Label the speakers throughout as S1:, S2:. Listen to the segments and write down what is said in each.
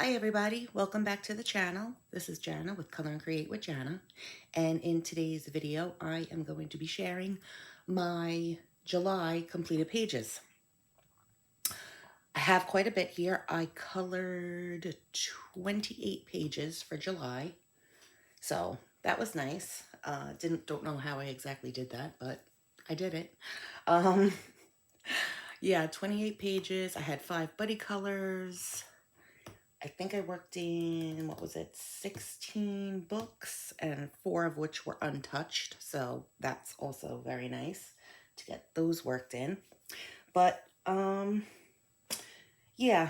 S1: Hi everybody, welcome back to the channel. This is Jana with Color and Create with Jana, and in today's video I am going to be sharing my July completed pages. I have quite a bit here. I colored 28 pages for July, so that was nice. Don't know how I exactly did that, but I did it. Yeah, 28 pages. I had 5 buddy colors. I think I worked in, what was it, 16 books, and 4 of which were untouched, so that's also very nice to get those worked in. But, yeah,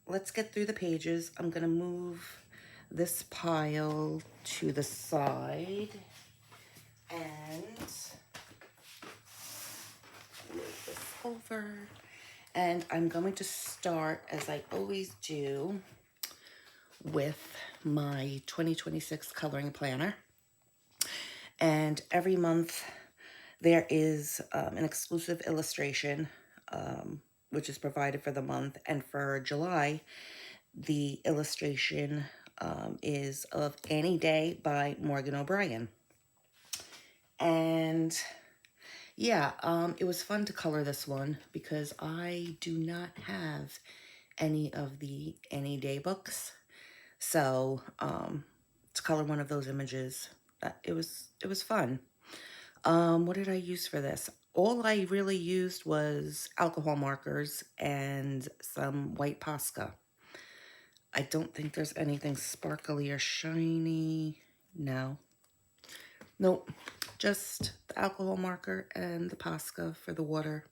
S1: let's get through the pages. I'm going to move this pile to the side and move this over. And I'm going to start, as I always do, with my 2026 coloring planner. And every month there is an exclusive illustration which is provided for the month. And for July, the illustration is of Any Day by Morgan O'Brien. And yeah, it was fun to color this one because I do not have any of the Any Day books. So to color one of those images, it was fun. What did I use for this? All I really used was alcohol markers and some white Posca. I don't think there's anything sparkly or shiny. No. Nope. Just the alcohol marker and the Posca for the water.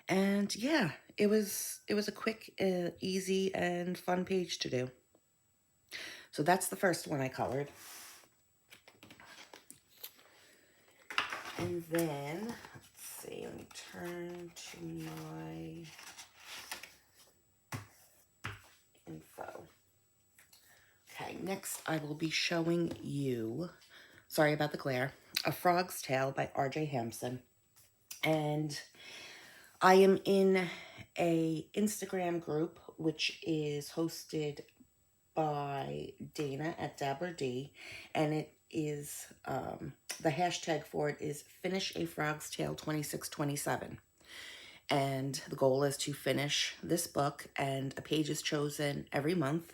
S1: And yeah, it was a quick, easy, and fun page to do. So that's the first one I colored. And then, let's see, let me turn to my info. Okay, next I will be showing you, sorry about the glare, A Frog's Tale by R.J. Hampson. And I am in a Instagram group which is hosted by Dayna at Dabber D, and it is, the hashtag for it is Finish a Frog's Tale 2627. And the goal is to finish this book, and a page is chosen every month.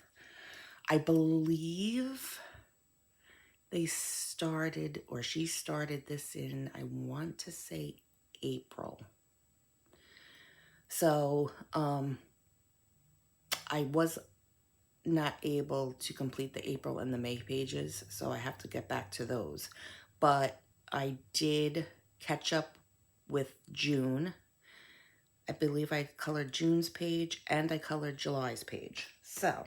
S1: I believe they started, or she started this in, I want to say April. So I was not able to complete the April and the May pages, so I have to get back to those. But I did catch up with June. I believe I colored June's page and I colored July's page. So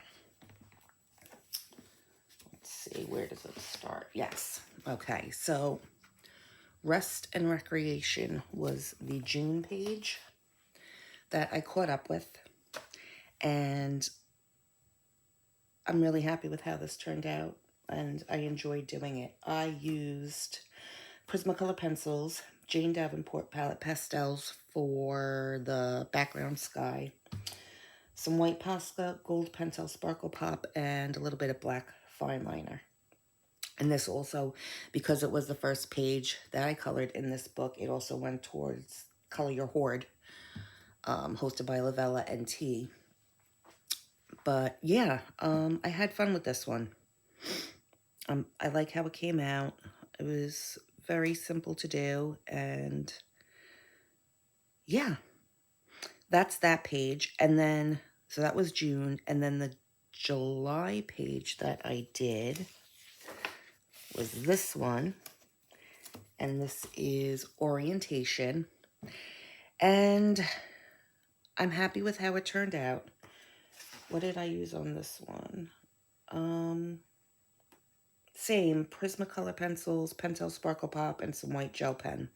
S1: let's see, where does it start? Yes. Okay, so Rest and Recreation was the June page that I caught up with, and I'm really happy with how this turned out, and I enjoyed doing it. I used Prismacolor pencils, Jane Davenport palette pastels for the background sky, some white Posca, gold Pentel Sparkle Pop, and a little bit of black fine liner. And this also, because it was the first page that I colored in this book, it also went towards Color Your Hoard, hosted by Lavella and T. But yeah, I had fun with this one. I like how it came out. It was very simple to do, and yeah, that's that page. And then, so that was June, and then the July page that I did was this one, and this is Orientation, and I'm happy with how it turned out. What did I use on this one? Same, Prismacolor pencils, Pentel Sparkle Pop, and some white gel pen.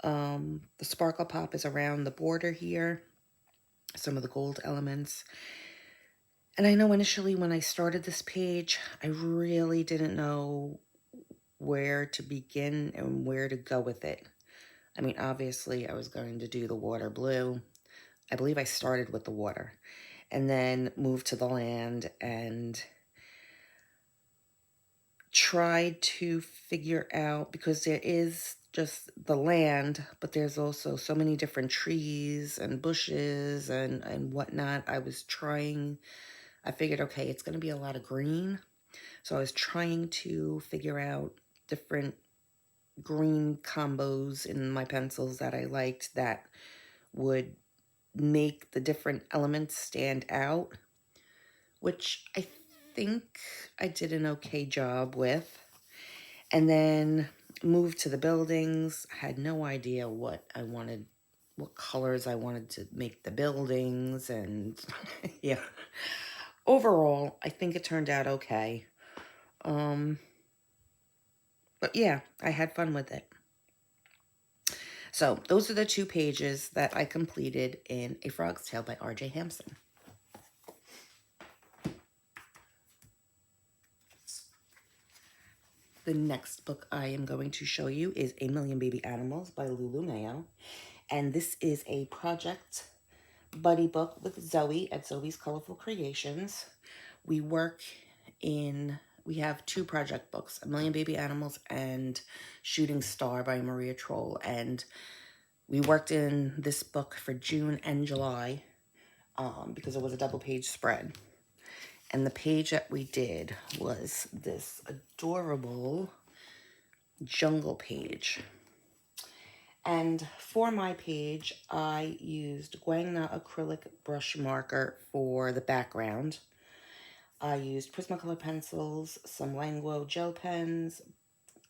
S1: The Sparkle Pop is around the border here, some of the gold elements. And I know initially when I started this page, I really didn't know where to begin and where to go with it. I mean, obviously I was going to do the water blue. I believe I started with the water. and then moved to the land and tried to figure out, because there is just the land, but there's also so many different trees and bushes and whatnot. I figured, okay, it's going to be a lot of green. So I was trying to figure out different green combos in my pencils that I liked that would make the different elements stand out, which I think I did an okay job with. And then moved to the buildings. I had no idea what colors I wanted to make the buildings, and yeah. Overall, I think it turned out okay. But yeah, I had fun with it. So those are the 2 pages that I completed in A Frog's Tale by R.J. Hampson. The next book I am going to show you is A Million Baby Animals by Lulu. And this is a project buddy book with Zoe at Zoe's Colourful Creations. We have 2 project books, A Million Baby Animals and Shooting Star by Maria Troll. And we worked in this book for June and July because it was a double page spread. And the page that we did was this adorable jungle page. And for my page, I used Guangna acrylic brush marker for the background. I used Prismacolor pencils, some Languo gel pens,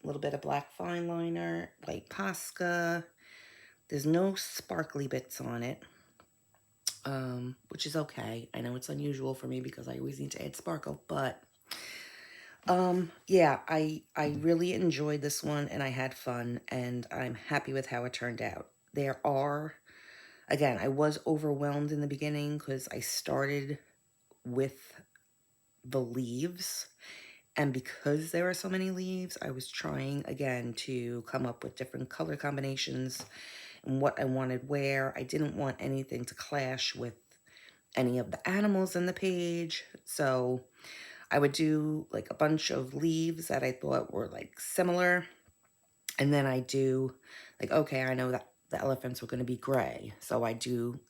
S1: a little bit of black fine liner, white Posca. There's no sparkly bits on it, which is okay. I know it's unusual for me because I always need to add sparkle, but yeah, I really enjoyed this one and I had fun and I'm happy with how it turned out. Again, I was overwhelmed in the beginning because I started with the leaves, and because there are so many leaves, I was trying again to come up with different color combinations and what I wanted where. I didn't want anything to clash with any of the animals in the page, so I would do like a bunch of leaves that I thought were like similar, and then I do like, okay, I know that the elephants were going to be gray, so I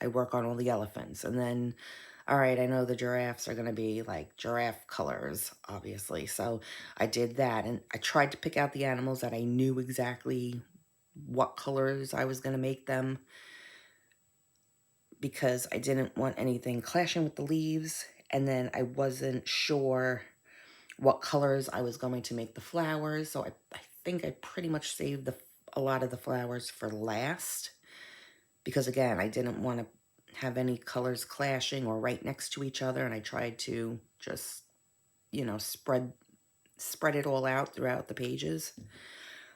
S1: work on all the elephants, and then all right, I know the giraffes are going to be like giraffe colors, obviously. So I did that, and I tried to pick out the animals that I knew exactly what colors I was going to make them, because I didn't want anything clashing with the leaves, and then I wasn't sure what colors I was going to make the flowers. So I think I pretty much saved a lot of the flowers for last, because again, I didn't want to have any colors clashing or right next to each other, and I tried to just, spread it all out throughout the pages.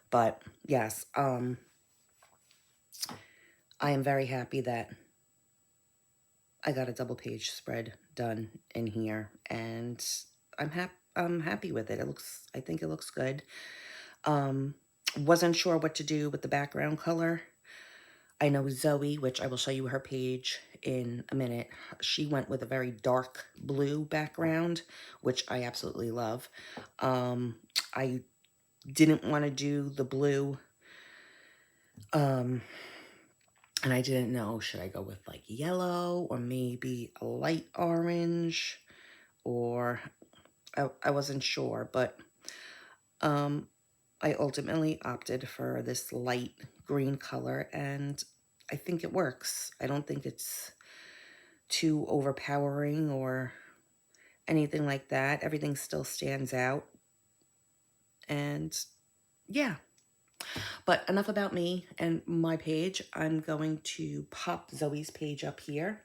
S1: But yes, I am very happy that I got a double page spread done in here, and I'm happy with it. I think it looks good. Wasn't sure what to do with the background color. I know Zoe, which I will show you her page in a minute, she went with a very dark blue background, which I absolutely love. I didn't want to do the blue, and I didn't know, should I go with like yellow or maybe a light orange, or I wasn't sure, but I ultimately opted for this light green color, and I think it works. I don't think it's too overpowering or anything like that. Everything still stands out. And yeah. But enough about me and my page. I'm going to pop Zoe's page up here.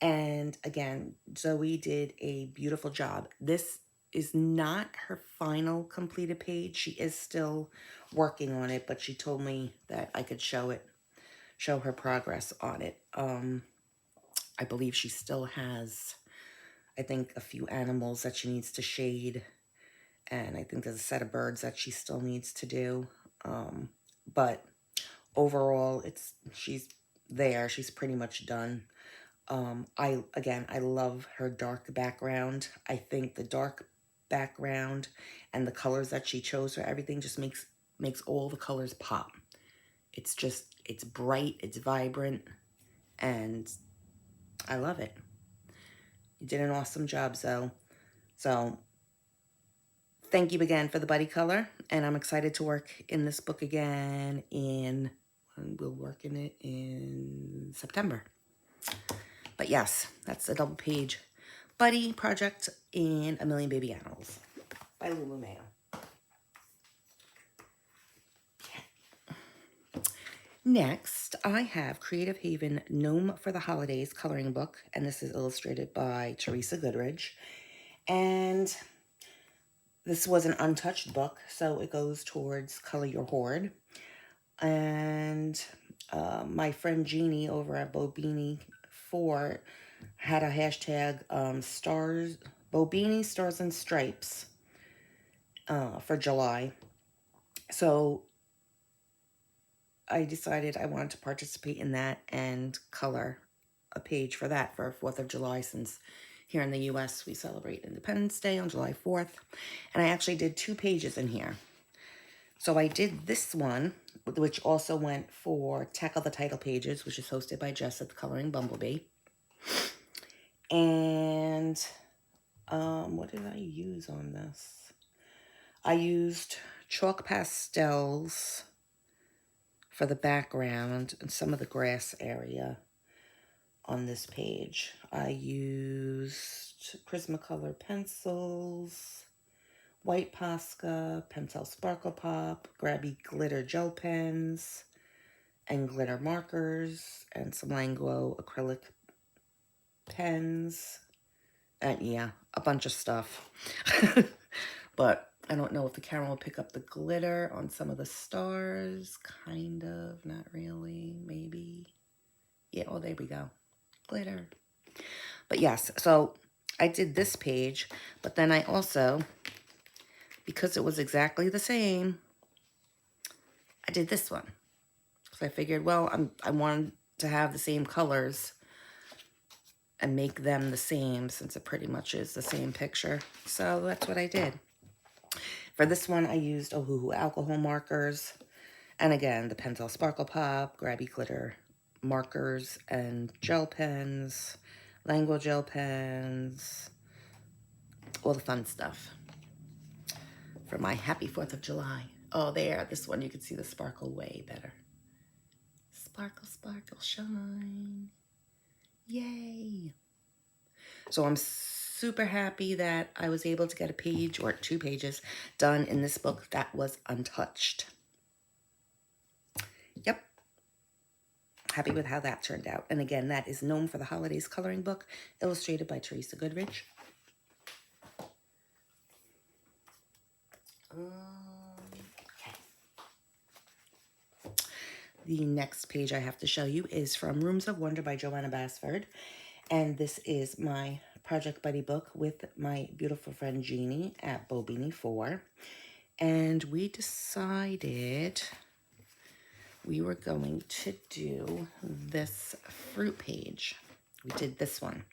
S1: And again, Zoe did a beautiful job. This is not her final completed page. She is still working on it, but she told me that I could show her progress on it. I believe she still has, I think, a few animals that she needs to shade, and I think there's a set of birds that she still needs to do. But overall, she's there. She's pretty much done. I love her dark background. I think the dark background and the colors that she chose for everything just makes all the colors pop. It's bright, it's vibrant, and I love it. You did an awesome job, Zoe. So thank you again for the buddy color, and I'm excited to work in this book again we'll work in it in September. But yes, that's a double page buddy project in A Million Baby Animals by Lulu Mayo. Next, I have Creative Haven Gnome for the Holidays coloring book, and this is illustrated by Teresa Goodridge. And this was an untouched book, so it goes towards Color Your Hoard. And my friend Jeanne over at BoBeanie 4 had a hashtag stars, BoBeanie Stars and Stripes for July. So I decided I wanted to participate in that and color a page for that for 4th of July, since here in the U.S. we celebrate Independence Day on July 4th. And I actually did 2 pages in here. So I did this one, which also went for Tackle the Title Pages, which is hosted by Jess at the Colouring.Bumblebee. And what did I use on this? I used chalk pastels for the background and some of the grass area on this page. I used Prismacolor pencils, white Posca, Pentel Sparkle Pop, Grabby glitter gel pens, and glitter markers, and some Langlo acrylic pens, and yeah, a bunch of stuff. But I don't know if the camera will pick up the glitter on some of the stars. Kind of, not really, maybe. Yeah, oh, there we go. Glitter. But yes, so I did this page, but then I also, because it was exactly the same, I did this one. So I figured, well, I wanted to have the same colors and make them the same, since it pretty much is the same picture. So that's what I did. For this one, I used Ohuhu alcohol markers. And again, the Pentel Sparkle Pop, Grabby glitter markers and gel pens, Langlo gel pens, all the fun stuff for my happy 4th of July. Oh, there, this one, you can see the sparkle way better. Sparkle, sparkle, shine. Yay. So I'm super happy that I was able to get a page or 2 pages done in this book that was untouched. Yep. Happy with how that turned out. And again, that is Gnome for the Holidays coloring book, illustrated by Teresa Goodridge. Okay. The next page I have to show you is from Rooms of Wonder by Joanna Basford. And this is my Project Buddy book with my beautiful friend Jeanne at BoBeanie 4. And we decided we were going to do this fruit page. We did this one.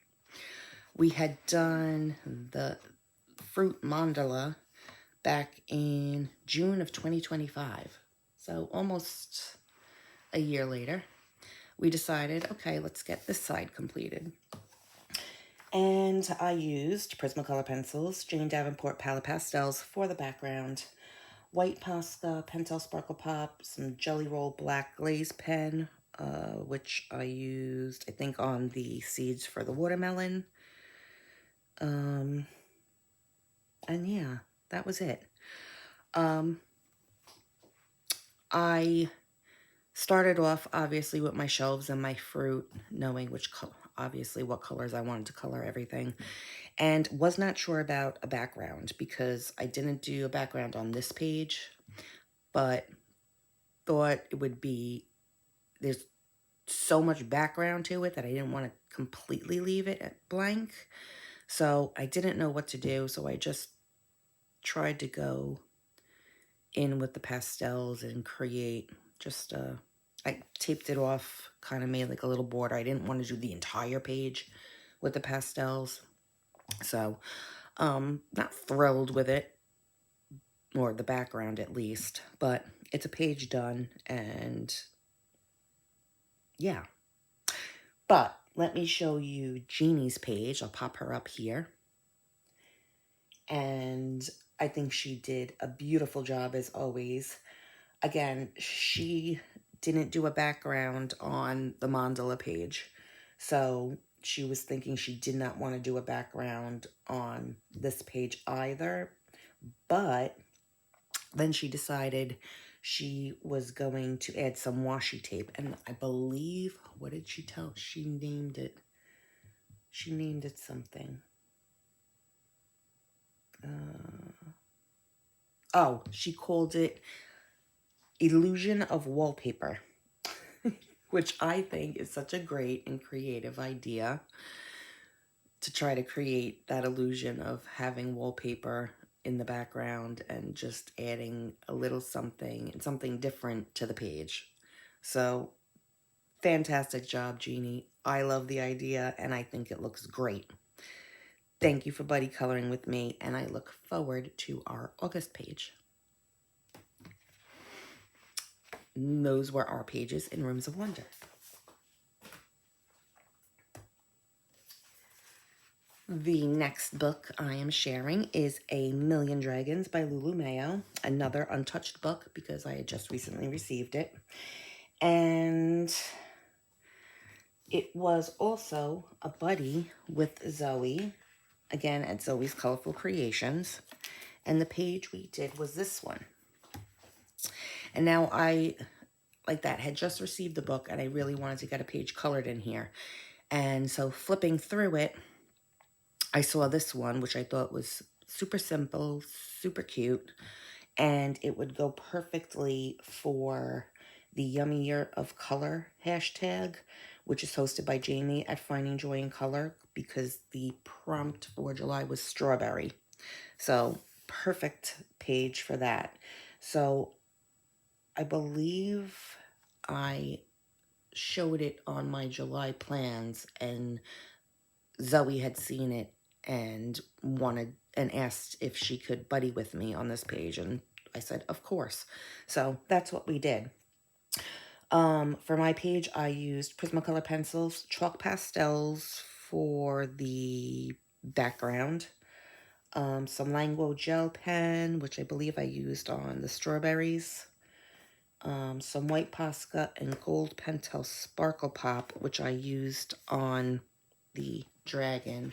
S1: We had done the fruit mandala back in June of 2025. So almost a year later, we decided, okay, let's get this side completed. And I used Prismacolor pencils, Jane Davenport Palette Pastels for the background, white Posca, Pentel Sparkle Pop, some Jelly Roll Black Glaze pen, which I used, I think, on the seeds for the watermelon. And yeah, that was it. I started off, obviously, with my shelves and my fruit, knowing obviously what colors I wanted to color everything, and was not sure about a background because I didn't do a background on this page, but thought it would be, there's so much background to it that I didn't want to completely leave it blank. So I didn't know what to do, so I just tried to go in with the pastels and create just a I taped it off, kind of made like a little border. I didn't want to do the entire page with the pastels. So, not thrilled with it, or the background at least, but it's a page done, and yeah. But let me show you Jeannie's page. I'll pop her up here. And I think she did a beautiful job as always. Again, she didn't do a background on the mandala page. So she was thinking she did not want to do a background on this page either. But then she decided she was going to add some washi tape. And I believe, what did she tell? She named it something. Oh, she called it Illusion of Wallpaper, which I think is such a great and creative idea to try to create that illusion of having wallpaper in the background and just adding a little something and something different to the page. So, fantastic job, Jeannie. I love the idea and I think it looks great. Thank you for buddy coloring with me, and I look forward to our August page. Those were our pages in Rooms of Wonder. The next book I am sharing is A Million Dragons by Lulu Mayo, another untouched book because I had just recently received it. And it was also a buddy with Zoe, again at Zoe's Colorful Creations. And the page we did was this one. And now I, like that, had just received the book and I really wanted to get a page colored in here. And so flipping through it, I saw this one, which I thought was super simple, super cute, and it would go perfectly for the Yummy Year of Color hashtag, which is hosted by Jamie at Finding Joy in Color, because the prompt for July was strawberry. So, perfect page for that. So, I believe I showed it on my July plans, and Zoe had seen it and wanted and asked if she could buddy with me on this page, and I said of course. So that's what we did. For my page I used Prismacolor pencils, chalk pastels for the background, some Languo gel pen, which I believe I used on the strawberries, some white Posca and gold Pentel Sparkle Pop, which I used on the dragon,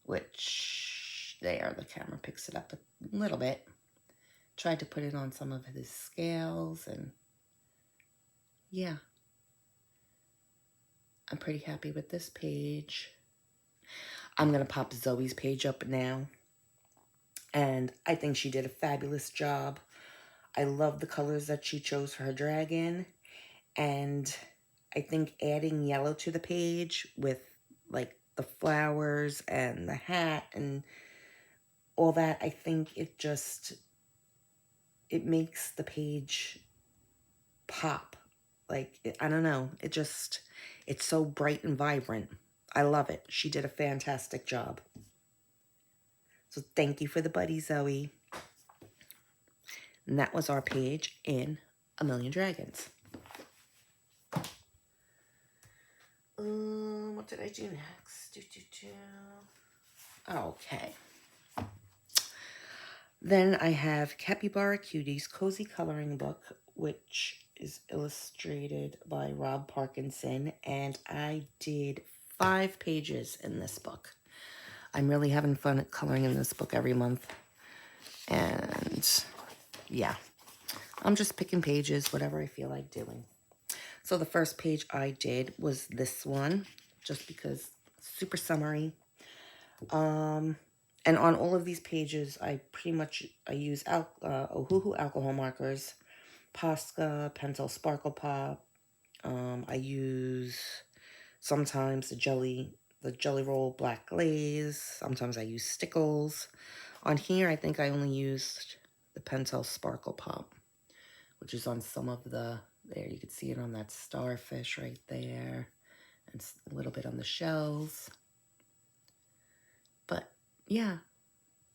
S1: which there, the camera picks it up a little bit. Tried to put it on some of his scales, and yeah. I'm pretty happy with this page. I'm going to pop Zoe's page up now, and I think she did a fabulous job. I love the colors that she chose for her dragon, and I think adding yellow to the page with like the flowers and the hat and all that, I think it makes the page pop. Like, I don't know, it's so bright and vibrant. I love it. She did a fantastic job. So thank you for the buddy, Zoe. And that was our page in A Million Dragons. What did I do next? Okay. Then I have Capybara Cuties Cozy Coloring Book, which is illustrated by Rob Parkinson, and I did 5 pages in this book. I'm really having fun coloring in this book every month, and yeah, I'm just picking pages, whatever I feel like doing. So the first page I did was this one, just because super summery. And on all of these pages, I use Ohuhu alcohol markers, Posca, Pentel Sparkle Pop. I use sometimes the Jelly Roll Black Glaze. Sometimes I use Stickles. On here, I think I only used the Pentel Sparkle Pop, which is on some of the There, you can see it on that starfish right there. And a little bit on the shells. But, yeah.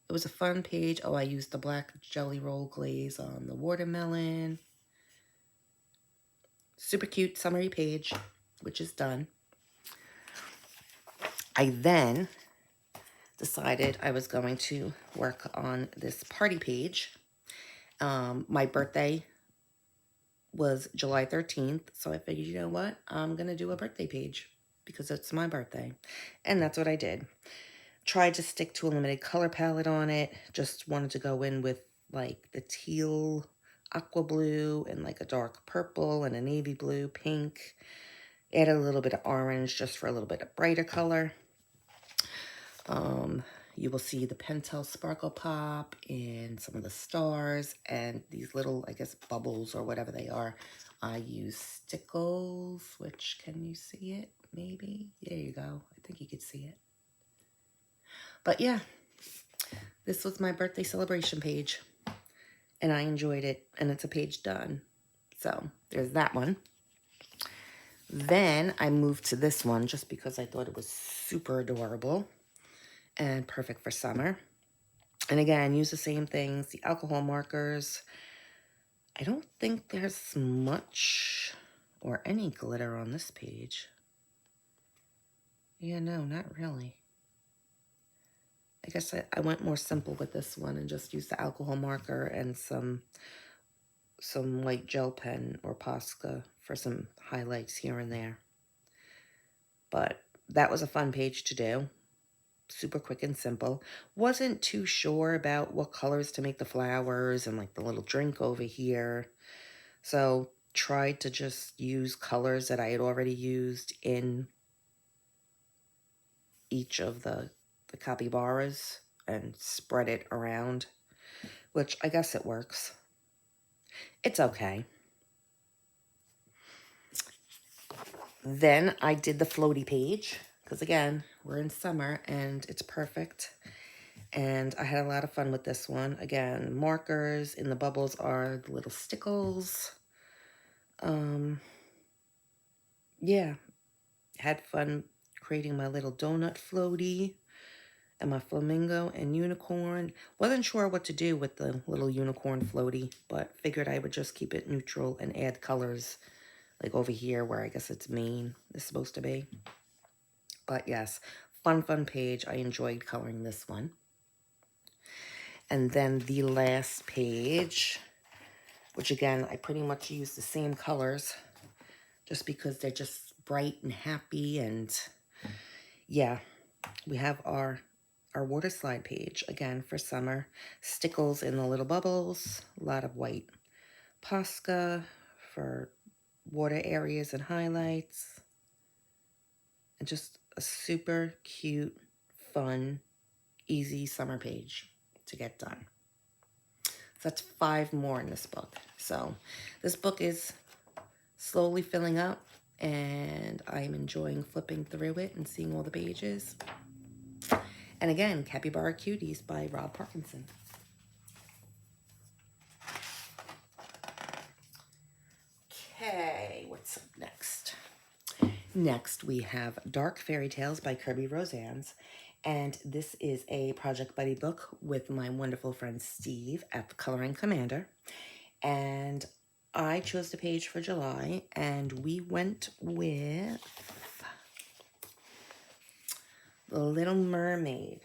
S1: It was a fun page. Oh, I used the black jelly roll glaze on the watermelon. Super cute summary page, which is done. I then decided I was going to work on this party page. My birthday was July 13th, so I figured, you know what? I'm going to do a birthday page because it's my birthday. And that's what I did. Tried to stick to a limited color palette on it. Just wanted to go in with like the teal, aqua blue, and like a dark purple and a navy blue, pink. Added a little bit of orange just for a little bit of brighter color. You will see the Pentel Sparkle Pop and some of the stars and these little, I guess, bubbles or whatever they are. I use stickles, which, can you see it? Maybe? There you go. I think you could see it. But yeah, this was my birthday celebration page. And I enjoyed it. And it's a page done. So there's that one. Then I moved to this one just because I thought it was super adorable and perfect for summer. And again, use the same things, the alcohol markers. I don't think there's much or any glitter on this page. Yeah, no, not really. I guess I went more simple with this one and just used the alcohol marker and some white gel pen or Posca for some highlights here and there. But that was a fun page to do. Super quick and simple. Wasn't too sure about what colors to make the flowers and like the little drink over here. So tried to just use colors that I had already used in each of the capybaras and spread it around, which I guess it works. It's okay. Then I did the floaty page because again, we're in summer and it's perfect. And I had a lot of fun with this one. Again, markers. In the bubbles are the little stickles. Yeah, had fun creating my little donut floaty and my flamingo and unicorn. Wasn't sure what to do with the little unicorn floaty, but figured I would just keep it neutral and add colors like over here where I guess it's Maine is supposed to be. But yes, fun page. I enjoyed coloring this one. And then the last page, which again, I pretty much use the same colors just because they're just bright and happy. And yeah, we have our water slide page again for summer. Stickles in the little bubbles, a lot of white Posca for water areas and highlights. And just a super cute, fun, easy summer page to get done. So that's 5 more in this book. So this book is slowly filling up and I'm enjoying flipping through it and seeing all the pages. And again, Capybara Cuties by Rob Parkinson. Okay, what's up next? Next, we have Dark Fairy Tales by Kirby Roseanne's. And this is a Project Buddy book with my wonderful friend Steve at the Coloring Commander. And I chose the page for July, and we went with The Little Mermaid.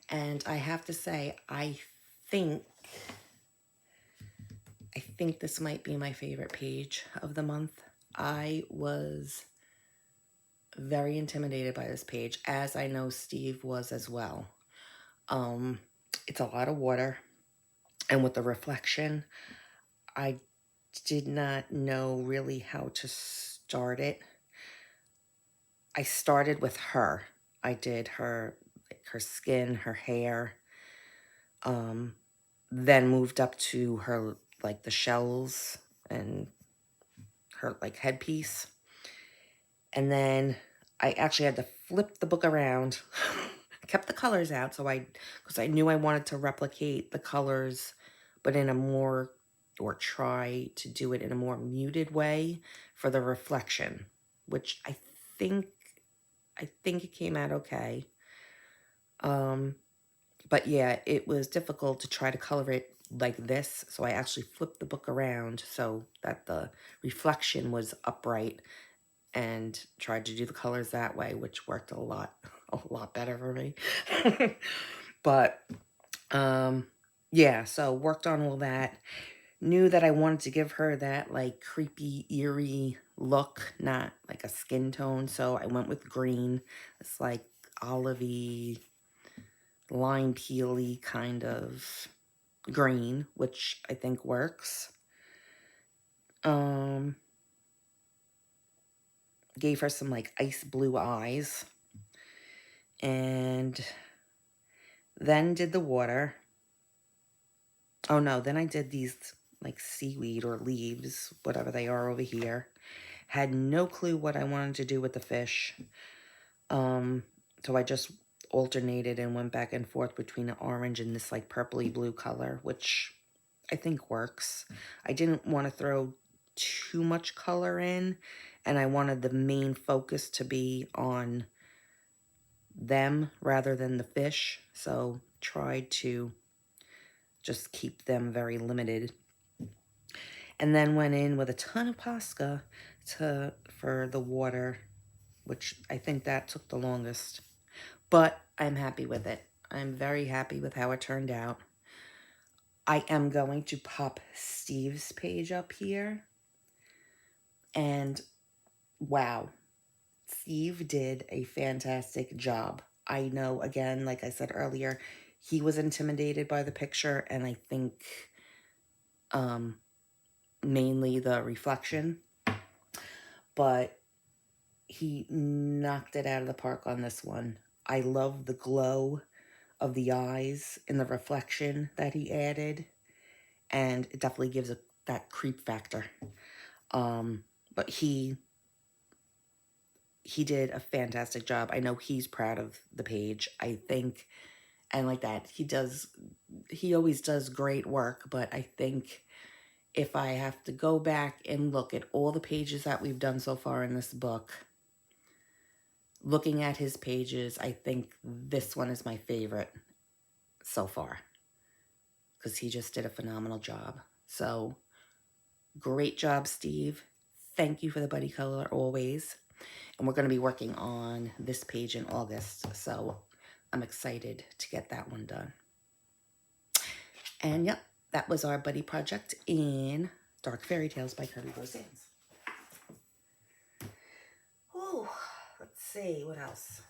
S1: And I have to say, I think this might be my favorite page of the month. I was very intimidated by this page, as I know Steve was as well. It's a lot of water, and with the reflection, I did not know really how to start it. I started with her. I did her skin, her hair, then moved up to her, like the shells and her like headpiece. And then I actually had to flip the book around. I kept the colors out because I knew I wanted to replicate the colors, but in a more or try to do it in a more muted way for the reflection, which I think it came out okay. But yeah, it was difficult to try to color it like this, so I actually flipped the book around so that the reflection was upright and tried to do the colors that way, which worked a lot better for me. But yeah, so worked on all that. Knew that I wanted to give her that like creepy, eerie look, not like a skin tone, so I went with green. It's like olivey, lime peely kind of green, which I think works. Gave her some like ice blue eyes, and then did the water. Oh no, then I did these like seaweed or leaves, whatever they are over here. Had no clue what I wanted to do with the fish. So I just alternated and went back and forth between the orange and this like purpley blue color, which I think works. I didn't want to throw too much color in, and I wanted the main focus to be on them rather than the fish, so tried to just keep them very limited. And then went in with a ton of Posca for the water, which I think that took the longest. But I'm happy with it. I'm very happy with how it turned out. I am going to pop Steve's page up here. And wow, Steve did a fantastic job. I know, again, like I said earlier, he was intimidated by the picture, and I think mainly the reflection. But he knocked it out of the park on this one. I love the glow of the eyes and the reflection that he added, and it definitely gives that creep factor. But he did a fantastic job. I know he's proud of the page, I think, and like that, he always does great work, but I think if I have to go back and look at all the pages that we've done so far in this book, looking at his pages, I think this one is my favorite so far, because he just did a phenomenal job. So, great job, Steve. Thank you for the buddy color always. And we're going to be working on this page in August, so I'm excited to get that one done. And yep, that was our buddy project in Dark Fairy Tales by Kirby Rosands. Ooh, let's see, what else?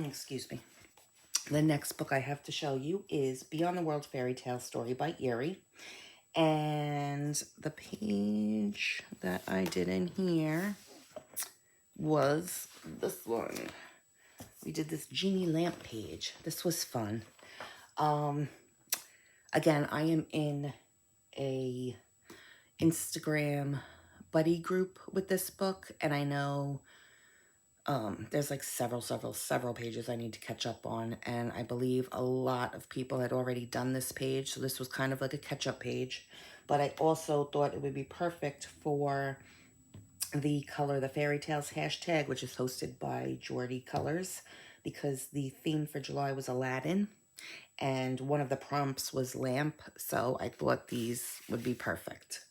S1: Excuse me. The next book I have to show you is Beyond the World Fairy Tale Story by Eerie. And the page that I did in here was this one. We did this Genie lamp page. This was fun. Again, I am in a Instagram buddy group with this book, and I know there's like several pages I need to catch up on, and I believe a lot of people had already done this page, so this was kind of like a catch-up page. But I also thought it would be perfect for the Color the Fairy Tales hashtag, which is hosted by Jordy Colours, because the theme for July was Aladdin, and one of the prompts was lamp, so I thought these would be perfect.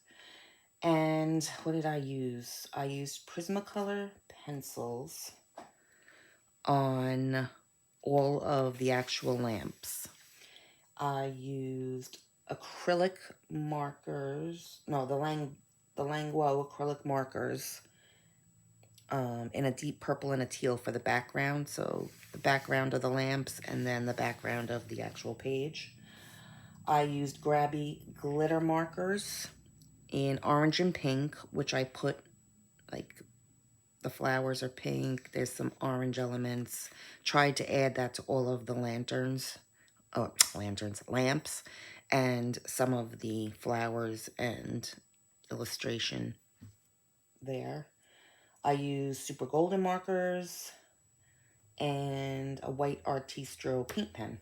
S1: And what did I use? I used Prismacolor pencils on all of the actual lamps. I used acrylic markers, no, the Langwo acrylic markers in a deep purple and a teal for the background. So the background of the lamps and then the background of the actual page. I used Grabby glitter markers in orange and pink, which I put like the flowers are pink. There's some orange elements. Tried to add that to all of the lamps, and some of the flowers and illustration there. I used super golden markers and a white Artistro paint pen.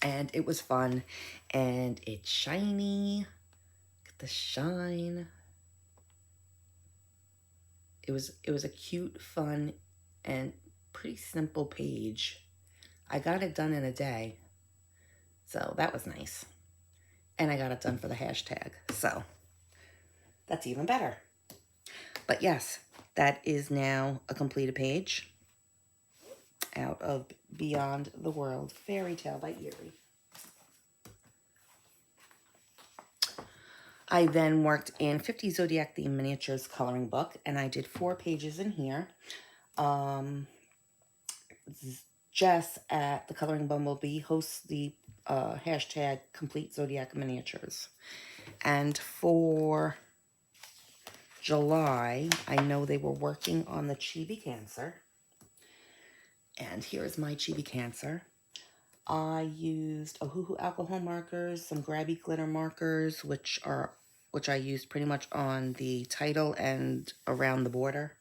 S1: And it was fun, and it's shiny. Look at the shine. It was a cute, fun, and pretty simple page. I got it done in a day, so that was nice. And I got it done for the hashtag, so that's even better. But yes, that is now a completed page out of Beyond the World Fairy Tale by Eerie. I then worked in 50 Zodiac Theme Miniatures coloring book, and I did 4 pages in here. Jess at the Colouring.Bumblebee hosts the hashtag Complete Zodiac Miniatures. And for July, I know they were working on the Chibi Cancer. And here's my Chibi Cancer. I used Ohuhu alcohol markers, some Grabby glitter markers, which I used pretty much on the title and around the border.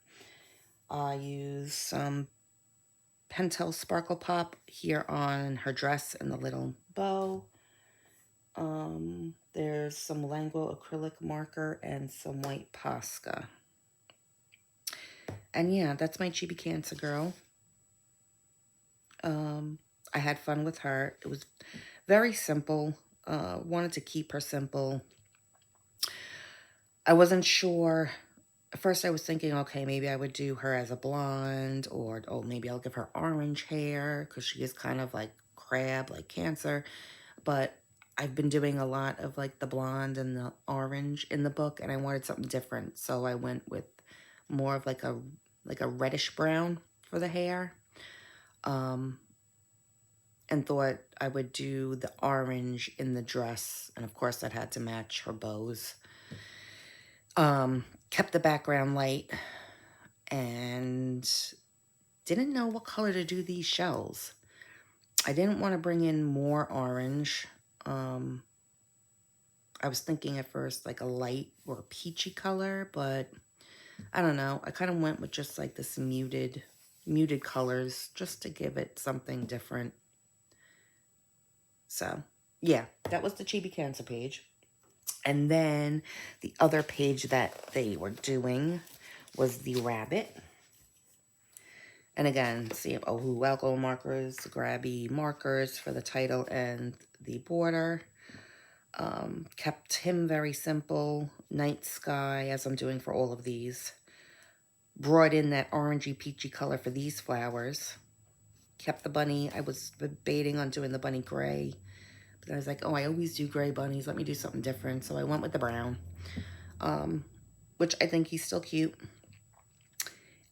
S1: I used some Pentel Sparkle Pop here on her dress and the little bow. There's some Lango acrylic marker and some white Posca. And yeah, that's my Chibi Cancer girl. I had fun with her. It was very simple. Wanted to keep her simple. I wasn't sure. At first I was thinking, okay, maybe I would do her as a blonde, or oh, maybe I'll give her orange hair because she is kind of like crab, like Cancer. But I've been doing a lot of like the blonde and the orange in the book, and I wanted something different. So I went with more of like a reddish brown for the hair. And thought I would do the orange in the dress. And of course that had to match her bows. Kept the background light and didn't know what color to do these shells. I didn't want to bring in more orange. I was thinking at first like a light or a peachy color, but I don't know. I kind of went with just like this muted colors just to give it something different. So yeah, that was the Chibi Cancer page. And then the other page that they were doing was the rabbit. And again, see, Ohuhu alcohol markers, Grabby markers for the title and the border. Kept him very simple. Night sky, as I'm doing for all of these. Brought in that orangey peachy color for these flowers. Kept the bunny. I was debating on doing the bunny gray. But I was like, oh, I always do gray bunnies. Let me do something different. So I went with the brown. Which I think he's still cute.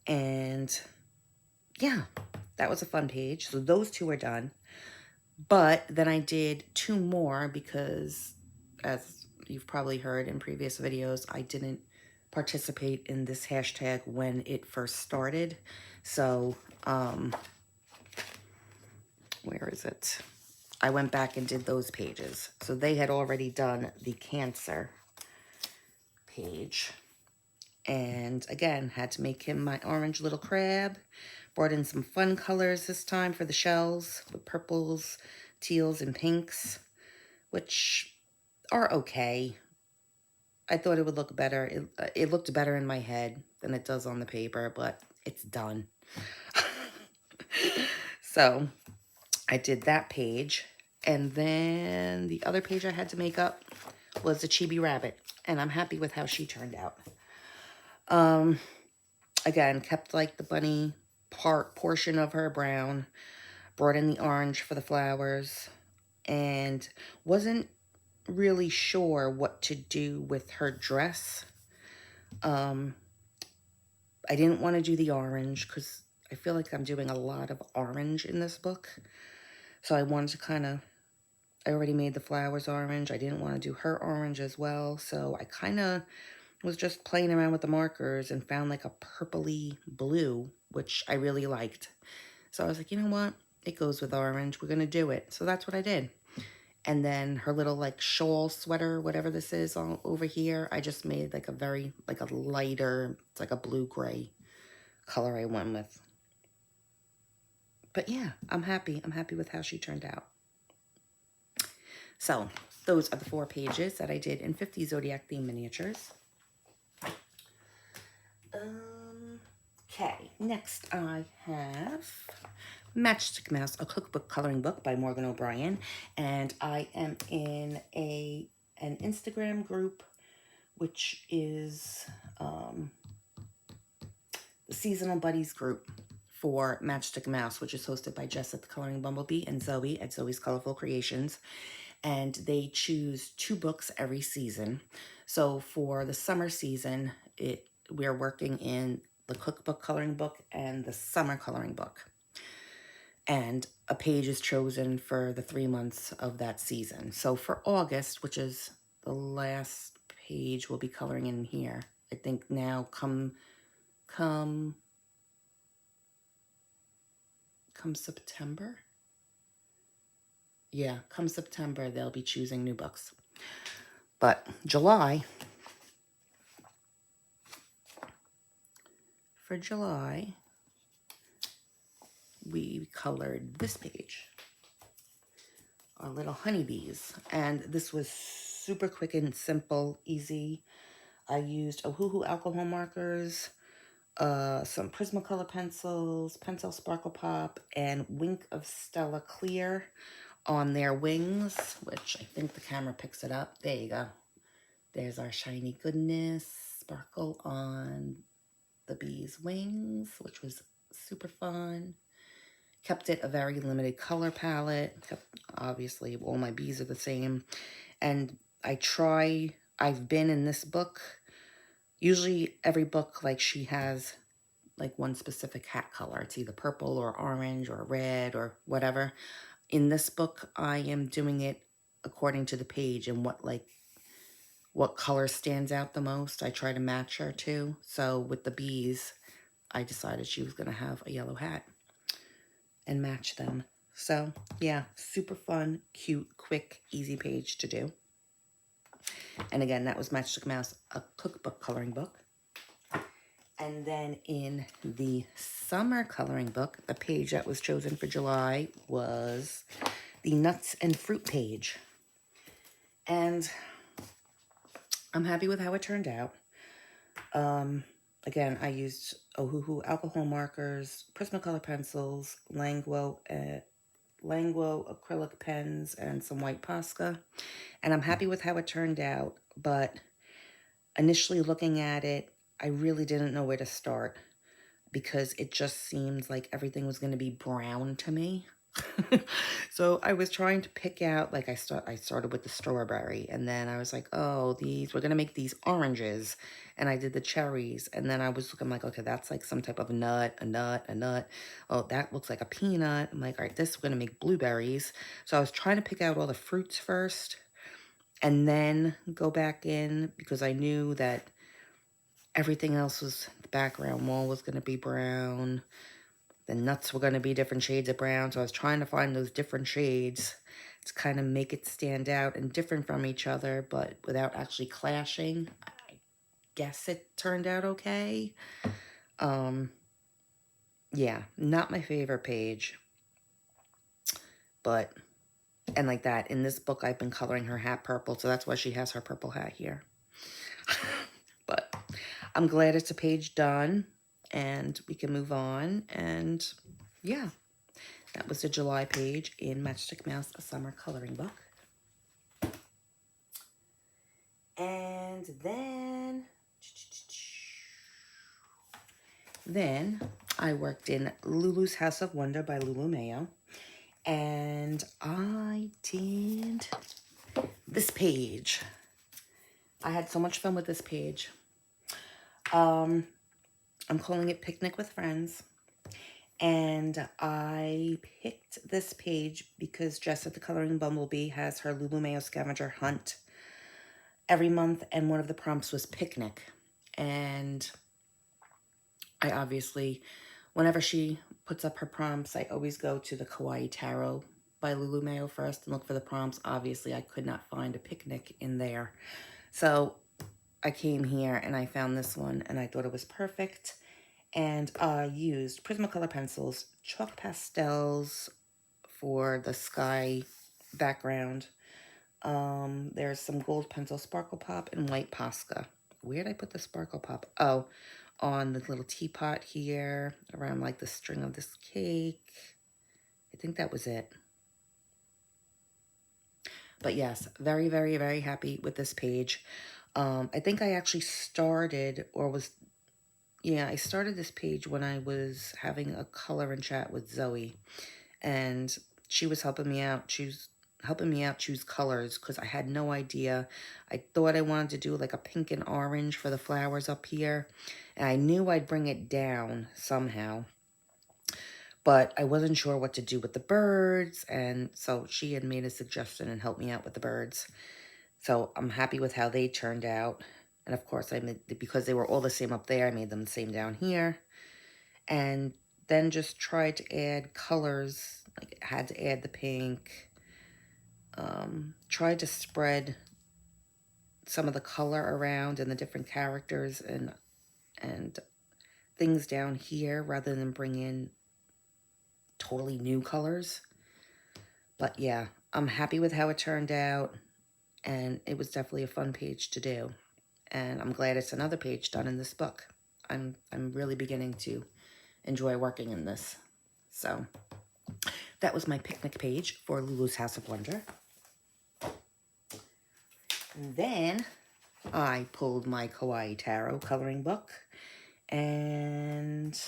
S1: And yeah, that was a fun page. So those 2 are done. But then I did 2 more because, as you've probably heard in previous videos, I didn't participate in this hashtag when it first started. So, where is it? I went back and did those pages. So they had already done the Cancer page. And again, had to make him my orange little crab. Brought in some fun colors this time for the shells, with purples, teals, and pinks, which are okay. I thought it would look better. It looked better in my head than it does on the paper, but it's done. So I did that page. And then the other page I had to make up was the Chibi Rabbit. And I'm happy with how she turned out. Again, kept like the bunny portion of her brown. Brought in the orange for the flowers. And wasn't really sure what to do with her dress. I didn't want to do the orange because I feel like I'm doing a lot of orange in this book. So I wanted to kind of, I already made the flowers orange. I didn't want to do her orange as well. So I kind of was just playing around with the markers and found like a purpley blue, which I really liked. So I was like, you know what? It goes with orange. We're going to do it. So that's what I did. And then her little like shawl sweater, whatever this is all over here, I just made like a very, like a lighter, it's like a blue-gray color I went with. But yeah, I'm happy. I'm happy with how she turned out. So those are the 4 pages that I did in 50 Zodiac theme miniatures. Okay, next I have Matchstick Mouse, a cookbook coloring book by Morgan O'Brien, and I am in an Instagram group, which is the Seasonal Buddies group for Matchstick Mouse, which is hosted by Jess at the Coloring.Bumblebee and Zoe at Zoe's Colourful Creations. And they choose 2 books every season. So for the summer season, we're working in the cookbook coloring book and the summer coloring book. And a page is chosen for the 3 months of that season. So for August, which is the last page we'll be coloring in here, I think now come September. Yeah, come September, they'll be choosing new books. But for July, we colored this page, our little honeybees. And this was super quick and simple, easy. I used Ohuhu alcohol markers, some Prismacolor pencils, Pencil Sparkle Pop, and Wink of Stella Clear on their wings, which I think the camera picks it up. There you go. There's our shiny goodness sparkle on the bee's wings, which was super fun. Kept it a very limited color palette. Obviously, all my bees are the same. And I've been in this book, usually every book, like she has like one specific hat color. It's either purple or orange or red or whatever. In this book, I am doing it according to the page and what color stands out the most. I try to match her too. So with the bees, I decided she was going to have a yellow hat and match them. So yeah, super fun, cute, quick, easy page to do. And again, that was Matchstick Mouse, a cookbook coloring book. And then in the summer coloring book, the page that was chosen for July was the nuts and fruit page. And I'm happy with how it turned out. Again, I used Ohuhu alcohol markers, Prismacolor pencils, Langwo acrylic pens, and some white Posca. And I'm happy with how it turned out, but initially looking at it, I really didn't know where to start because it just seemed like everything was going to be brown to me. So I was trying to pick out, like I started with the strawberry, and then I was like, oh, we're going to make these oranges, and I did the cherries, and then I was looking like, okay, that's like some type of a nut. Oh, that looks like a peanut. I'm like, all right, we're going to make blueberries. So I was trying to pick out all the fruits first, and then go back in, because I knew that everything else was, the background wall was going to be brown. The nuts were going to be different shades of brown. So I was trying to find those different shades to kind of make it stand out and different from each other, but without actually clashing. I guess it turned out okay. Yeah, not my favorite page. But, and like that, in this book, I've been coloring her hat purple. So that's why she has her purple hat here. But I'm glad it's a page done. And we can move on. And yeah, that was the July page in Matchstick Mouse, a summer coloring book. And then I worked in Lulu's House of Wonder by Lulu Mayo. And I did this page. I had so much fun with this page. I'm calling it Picnic with Friends. And I picked this page because Jess at the Colouring.Bumblebee has her Lulu Mayo scavenger hunt every month, and one of the prompts was picnic. And I obviously, whenever she puts up her prompts, I always go to the Kawaii Tarot by Lulu Mayo first and look for the prompts. Obviously, I could not find a picnic in there. So I came here and I found this one, and I thought it was perfect. And I used Prismacolor pencils, chalk pastels for the sky background, There's some gold pencil sparkle pop and white Posca. Where did I put the sparkle pop? Oh, on the little teapot here, around like the string of this cake. I think that was it. But yes, very, very, very happy with this page. I think I actually started, or was, yeah, I started this page when I was having a color and chat with Zoe. And she was helping me out choose colors because I had no idea. I thought I wanted to do like a pink and orange for the flowers up here. And I knew I'd bring it down somehow. But I wasn't sure what to do with the birds, and so she had made a suggestion and helped me out with the birds. So I'm happy with how they turned out. And of course, because they were all the same up there, I made them the same down here. And then just tried to add colors, like I had to add the pink. Tried to spread some of the color around and the different characters and things down here rather than bring in totally new colors. But yeah, I'm happy with how it turned out, and it was definitely a fun page to do. And I'm glad it's another page done in this book. I'm really beginning to enjoy working in this. So that was my picnic page for Lulu's House of Wonder. And then I pulled my Kawaii Tarot coloring book, and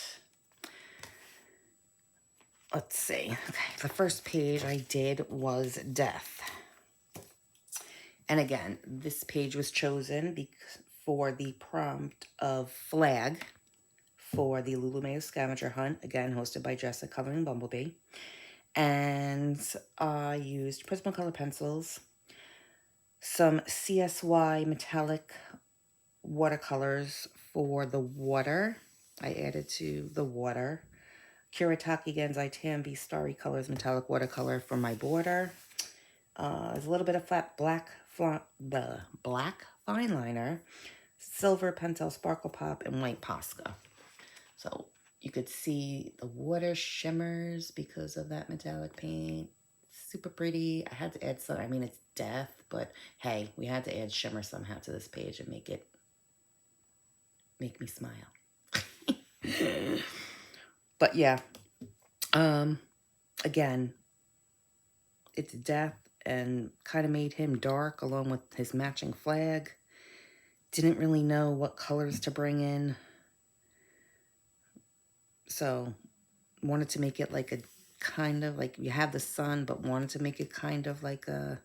S1: let's see. Okay, the first page I did was Death. And again, this page was chosen for the prompt of Flag for the Lulu Mayo Scavenger Hunt, again, hosted by Jess at Coloring.Bumblebee. And I used Prismacolor pencils, some CSY metallic watercolors for the water. I added to the water. Kuretake Genzai Tambi Starry Colors metallic watercolor for my border. There's a little bit of black fine liner, silver Pentel Sparkle Pop, and white Posca. So you could see the water shimmers because of that metallic paint. Super pretty. I had to add some, I mean, it's Death, but hey, we had to add shimmer somehow to this page and make me smile. But yeah, again, it's Death and kind of made him dark along with his matching flag. Didn't really know what colors to bring in. So wanted to make it like a kind of like, you have the sun, but wanted to make it kind of like a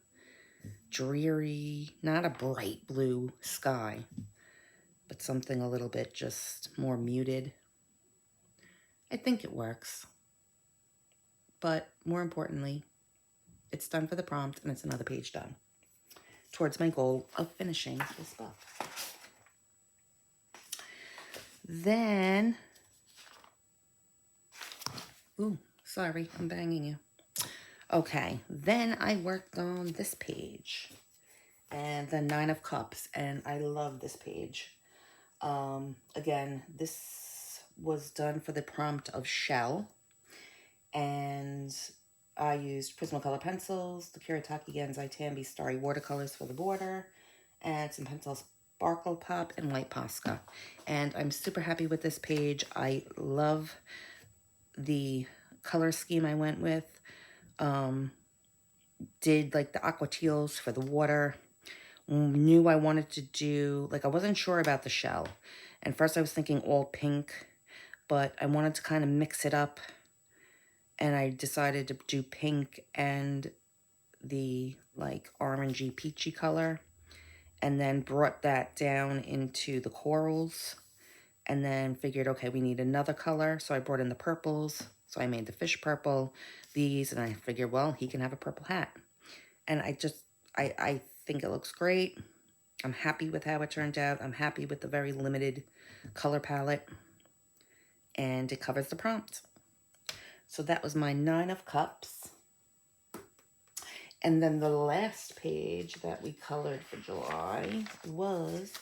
S1: dreary, not a bright blue sky, but something a little bit just more muted. I think it works. But more importantly, it's done for the prompt and it's another page done towards my goal of finishing this book. Then, ooh, sorry, I'm banging you. Okay, then I worked on this page and the 9 of Cups, and I love this page. Again, this was done for the prompt of Shell, and I used Prismacolor pencils, the Kuretake Genzai Tambi Starry watercolors for the border, and some Pentel Sparkle Pop and white Posca. And I'm super happy with this page. I love the color scheme I went with. Did like the aqua teals for the water. Knew I wanted to do, like I wasn't sure about the shell. And first I was thinking all pink, but I wanted to kind of mix it up. And I decided to do pink and the like orangey peachy color. And then brought that down into the corals. And then figured, okay, we need another color. So I brought in the purples. So I made the fish purple, these, and I figured, well, he can have a purple hat. And I think it looks great. I'm happy with how it turned out. I'm happy with the very limited color palette. And it covers the prompt. So that was my 9 of Cups. And then the last page that we colored for July was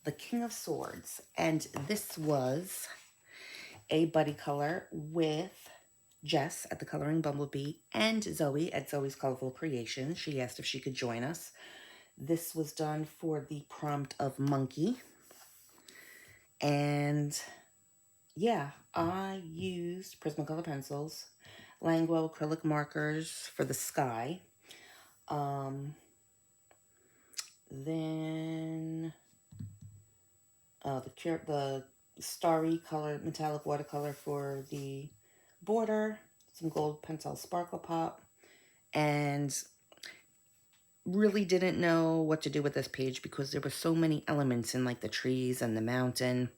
S1: the King of Swords. And this was a buddy color with Jess at the Colouring.Bumblebee and Zoe at Zoe's Colourful Creations. She asked if she could join us. This was done for the prompt of monkey. And yeah, I used Prismacolor pencils, Languo acrylic markers for the sky. Then the starry color metallic watercolor for the border, some gold pencil sparkle pop, and really didn't know what to do with this page because there were so many elements in like the trees and the mountain.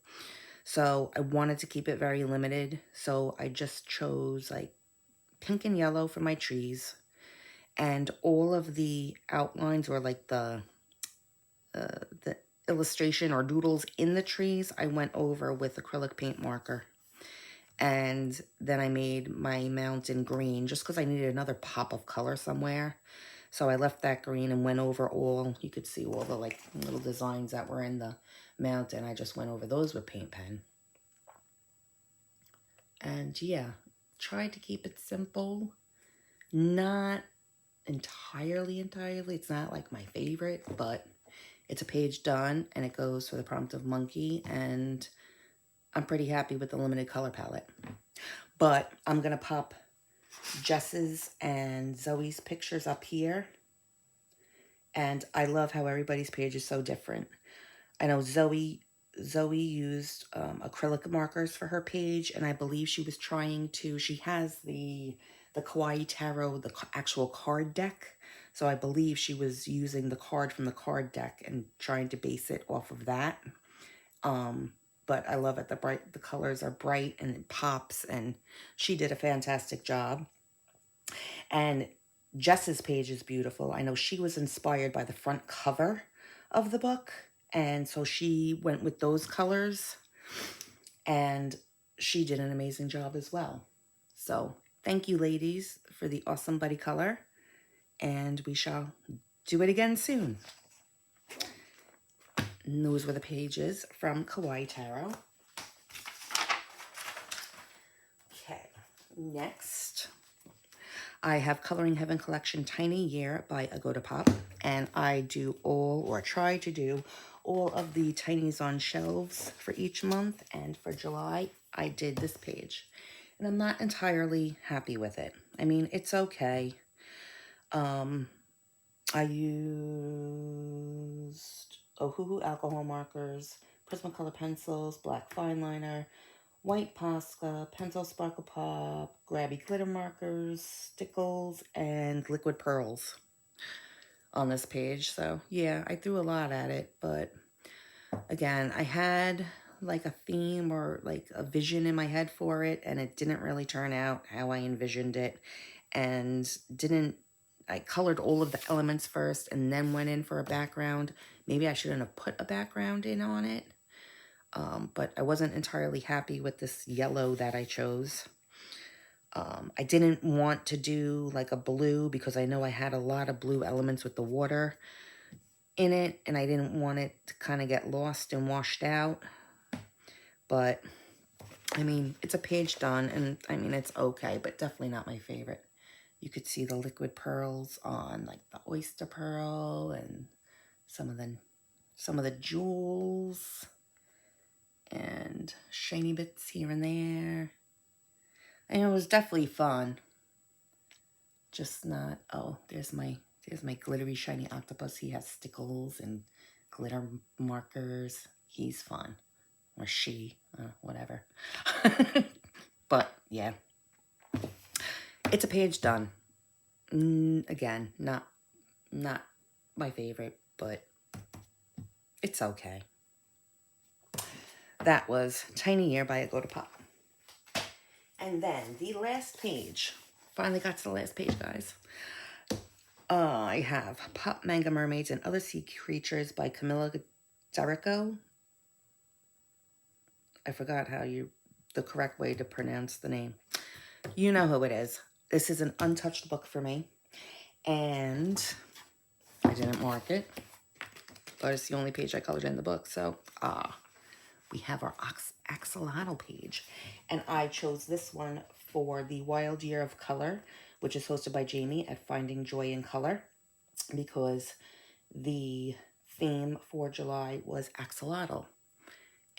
S1: So I wanted to keep it very limited. So I just chose like pink and yellow for my trees, and all of the outlines or like the illustration or doodles in the trees I went over with acrylic paint marker. And then I made my mountain green just because I needed another pop of color somewhere. So I left that green and went over all, you could see all the like little designs that were in the mountain. I just went over those with paint pen. And yeah, tried to keep it simple. Not entirely. It's not like my favorite, but it's a page done and it goes for the prompt of monkey, and I'm pretty happy with the limited color palette. But I'm going to pop Jess's and Zoe's pictures up here. And I love how everybody's page is so different. I know Zoe used acrylic markers for her page, and I believe she was trying to, she has the Kawaii Tarot, the actual card deck. So I believe she was using the card from the card deck and trying to base it off of that. But I love it. The colors are bright and it pops, and she did a fantastic job. And Jess's page is beautiful. I know she was inspired by the front cover of the book, and so she went with those colors, and she did an amazing job as well. So thank you, ladies, for the awesome buddy color, and we shall do it again soon. And those were the pages from Kawaii Tarot. Okay, next I have Coloring Heaven Collection Tiny Year by Agoda Pop, and I do all, or try to do, all of the tinies on shelves for each month, and for July, I did this page. And I'm not entirely happy with it. I mean, it's okay. I used Ohuhu alcohol markers, Prismacolor pencils, black fine liner, white Posca, pencil sparkle pop, grabby glitter markers, stickles, and liquid pearls on this page. So yeah, I threw a lot at it, but again, I had like a theme or like a vision in my head for it, and it didn't really turn out how I envisioned it, and I colored all of the elements first and then went in for a background. Maybe I shouldn't have put a background in on it. But I wasn't entirely happy with this yellow that I chose. I didn't want to do like a blue because I know I had a lot of blue elements with the water in it, and I didn't want it to kind of get lost and washed out. But I mean, it's a page done, and I mean, it's okay, but definitely not my favorite. You could see the liquid pearls on like the oyster pearl and some of the jewels and shiny bits here and there. And it was definitely fun. Just not, oh, there's my glittery shiny octopus. He has stickles and glitter markers. He's fun. Or she, whatever. But yeah, it's a page done. Again, not my favorite, but it's okay. That was Tiny Year by Agoda Pop. And then the last page. Finally got to the last page, guys. I have Pop Manga Mermaids and Other Sea Creatures by Camilla Darico. I forgot the correct way to pronounce the name. You know who it is. This is an untouched book for me. And I didn't mark it. But it's the only page I colored in the book. So, we have our axolotl page. And I chose this one for the Wild Year of Color, which is hosted by Jamie at Finding Joy in Color, because the theme for July was axolotl.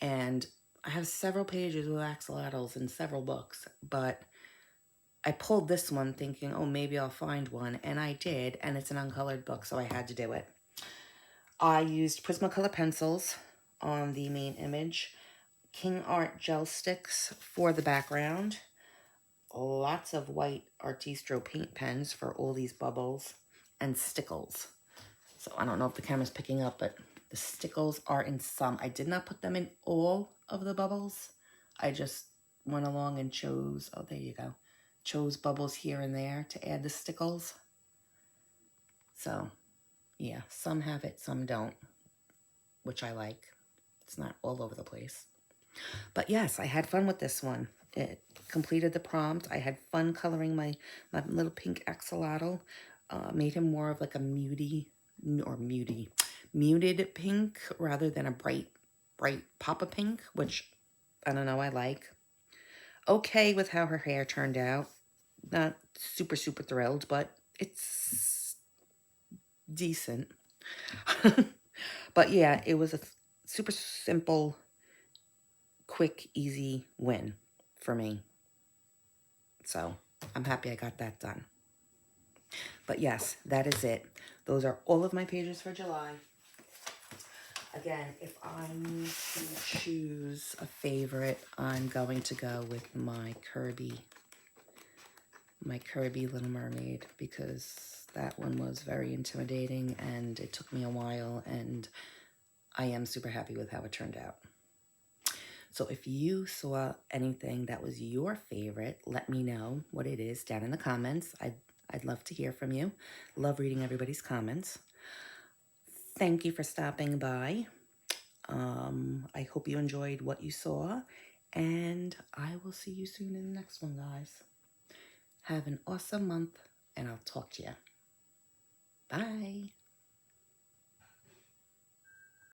S1: And I have several pages with axolotls in several books, but I pulled this one thinking, oh, maybe I'll find one, and I did, and it's an uncolored book, so I had to do it. I used Prismacolor pencils on the main image, King Art gel sticks for the background, lots of white Artistro paint pens for all these bubbles, and stickles. So I don't know if the camera's picking up, but the stickles are in some. I did not put them in all of the bubbles. I just went along and chose, oh, there you go, chose bubbles here and there to add the stickles. So, yeah, some have it, some don't, which I like. It's not all over the place. But yes, I had fun with this one. It completed the prompt. I had fun coloring my little pink axolotl. Made him more of like a muted pink rather than a bright pop of pink, which I don't know, I like. Okay with how her hair turned out. Not super thrilled, but it's decent. But yeah, it was a super simple, quick, easy win for me. So I'm happy I got that done. But yes, that is it. Those are all of my pages for July. Again, if I need to choose a favorite, I'm going to go with my Kirby Little Mermaid, because that one was very intimidating and it took me a while, and I am super happy with how it turned out. So if you saw anything that was your favorite, let me know what it is down in the comments. I'd love to hear from you. Love reading everybody's comments. Thank you for stopping by. I hope you enjoyed what you saw, and I will see you soon in the next one, guys. Have an awesome month, and I'll talk to you. Bye.